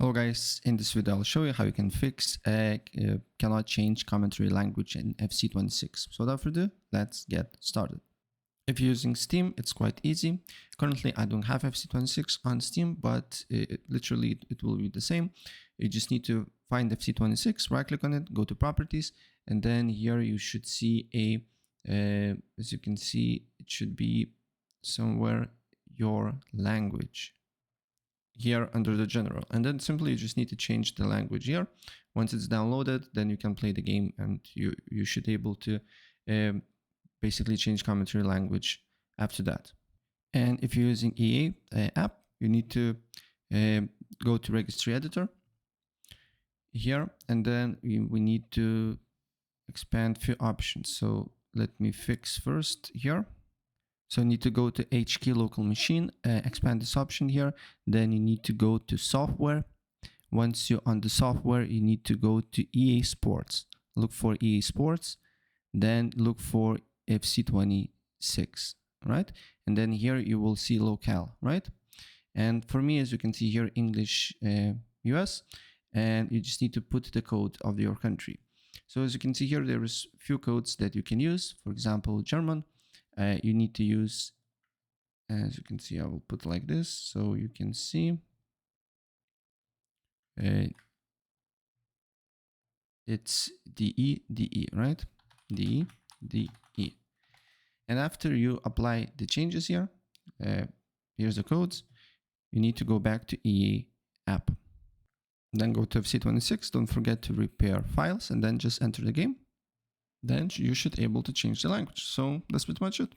Hello guys, in this video I'll show you how you can fix cannot change commentary language in FC26. So without further ado, let's get started. If you're using Steam, it's quite easy. Currently I don't have FC26 on Steam, but literally it will be the same. You just need to find FC26, right click on it, go to properties, and then here you should see as you can see, it should be somewhere your language here under the general, and then simply you just need to change the language here. Once it's downloaded, then you can play the game, and you should be able to basically change commentary language after that. And if you're using EA app, you need to go to registry editor here, and then we need to expand few options. So let me fix first here. So you need to go to HK local machine, expand this option here. Then you need to go to software. Once you're on the software, you need to go to EA Sports. Look for EA Sports, then look for FC26, right? And then here you will see locale, right? And for me, as you can see here, English US, and you just need to put the code of your country. So as you can see here, there is few codes that you can use. For example, German. You need to use, as you can see, I will put like this so you can see. It's DE, right? DE. And after you apply the changes here, here's the codes. You need to go back to EA app. Then go to FC26. Don't forget to repair files and then just enter the game. Then you should be able to change the language. So that's pretty much it.